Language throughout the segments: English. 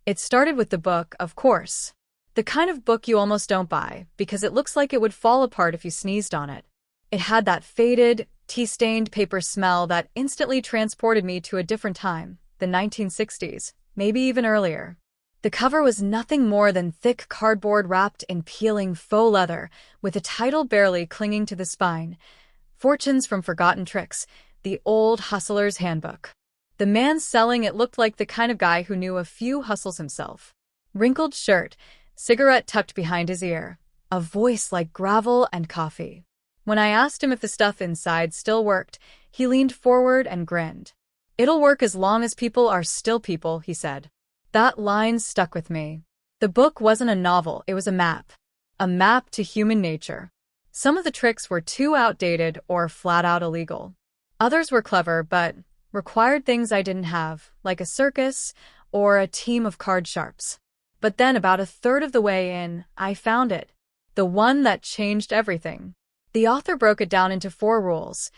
It started with the book, of course. The kind of book you almost don't buy because it looks like it would fall apart if you sneezed on it. It had that faded, tea-stained paper smell that instantly transported me to a different time, the 1960s, maybe even earlier. The cover was nothing more than thick cardboard wrapped in peeling faux leather, with a title barely clinging to the spine. Fortunes from Forgotten Tricks, the old hustler's handbook. The man selling it looked like the kind of guy who knew a few hustles himself. Wrinkled shirt, cigarette tucked behind his ear, a voice like gravel and coffee. When I asked him if the stuff inside still worked, he leaned forward and grinned. "It'll work as long as people are still people," he said. That line stuck with me. The book wasn't a novel, it was a map. A map to human nature. Some of the tricks were too outdated or flat out illegal. Others were clever, but required things I didn't have, like a circus or a team of card sharps. But then about a third of the way in, I found it. The one that changed everything. The author broke it down into 4 rules.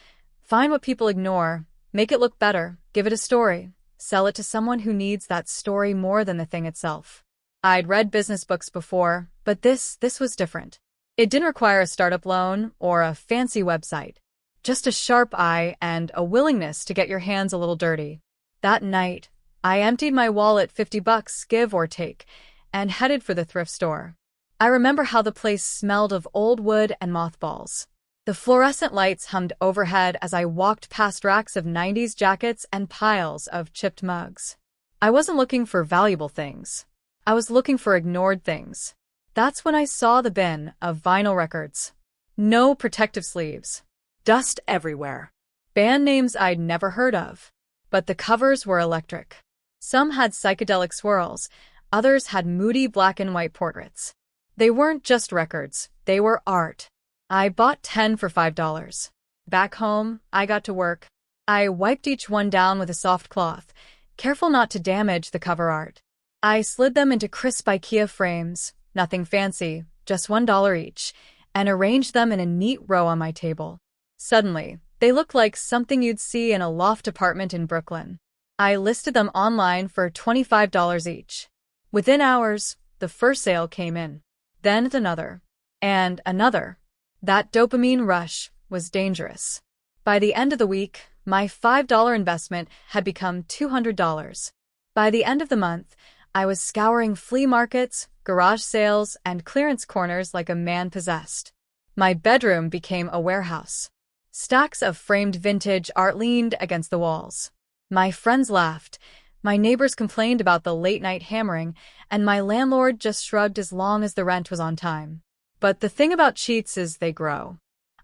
Find what people ignore, make it look better, give it a story, sell it to someone who needs that story more than the thing itself. I'd read business books before, but this was different. It didn't require a startup loan or a fancy website. Just a sharp eye and a willingness to get your hands a little dirty. That night, I emptied my wallet, $50 give or take, and headed for the thrift store. I remember how the place smelled of old wood and mothballs. The fluorescent lights hummed overhead as I walked past racks of 90s jackets and piles of chipped mugs. I wasn't looking for valuable things. I was looking for ignored things. That's when I saw the bin of vinyl records. No protective sleeves. Dust everywhere. Band names I'd never heard of. But the covers were electric. Some had psychedelic swirls, others had moody black and white portraits. They weren't just records, they were art. I bought 10 for $5. Back home, I got to work. I wiped each one down with a soft cloth, careful not to damage the cover art. I slid them into crisp IKEA frames, nothing fancy, just $1 each, and arranged them in a neat row on my table. Suddenly, they looked like something you'd see in a loft apartment in Brooklyn. I listed them online for $25 each. Within hours, the first sale came in. Then another. And another. That dopamine rush was dangerous. By the end of the week, my $5 investment had become $200. By the end of the month, I was scouring flea markets, garage sales, and clearance corners like a man possessed. My bedroom became a warehouse. Stacks of framed vintage art leaned against the walls. My friends laughed. My neighbors complained about the late-night hammering, and my landlord just shrugged as long as the rent was on time. But the thing about cheats is they grow.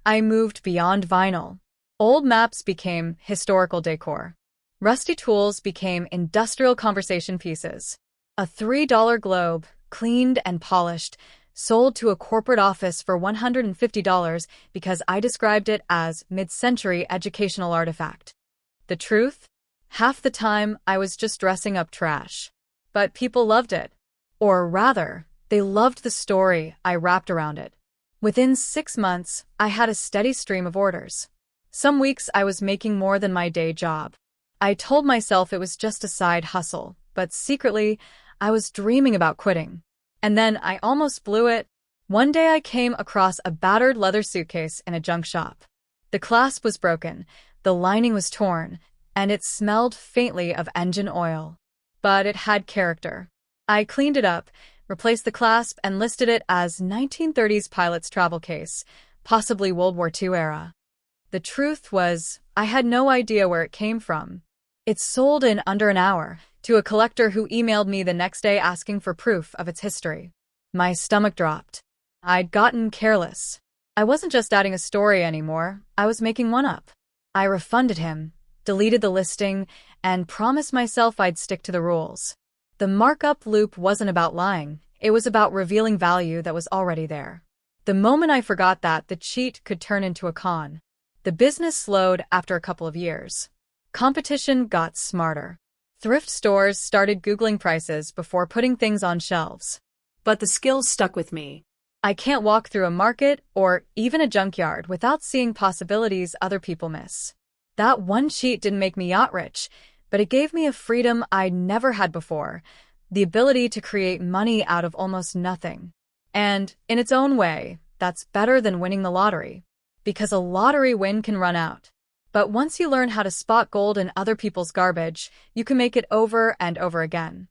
I moved beyond vinyl. Old maps became historical decor. Rusty tools became industrial conversation pieces. A $3 globe, cleaned and polished, sold to a corporate office for $150 because I described it as mid-century educational artifact. The truth? Half the time, I was just dressing up trash. But people loved it. Or rather, they loved the story I wrapped around it. Within 6 months, I had a steady stream of orders. Some weeks I was making more than my day job. I told myself it was just a side hustle, but secretly, I was dreaming about quitting. And then I almost blew it. One day I came across a battered leather suitcase in a junk shop. The clasp was broken, the lining was torn, and it smelled faintly of engine oil. But it had character. I cleaned it up, replaced the clasp, and listed it as 1930s pilot's travel case, possibly World War II era. The truth was, I had no idea where it came from. It sold in under an hour, to a collector who emailed me the next day asking for proof of its history. My stomach dropped. I'd gotten careless. I wasn't just adding a story anymore, I was making one up. I refunded him, deleted the listing, and promised myself I'd stick to the rules. The markup loop wasn't about lying, it was about revealing value that was already there. The moment I forgot that, the cheat could turn into a con. The business slowed after a couple of years. Competition got smarter. Thrift stores started Googling prices before putting things on shelves. But the skills stuck with me. I can't walk through a market or even a junkyard without seeing possibilities other people miss. That one cheat didn't make me yacht rich, but it gave me a freedom I'd never had before, the ability to create money out of almost nothing. And, in its own way, that's better than winning the lottery. Because a lottery win can run out. But once you learn how to spot gold in other people's garbage, you can make it over and over again.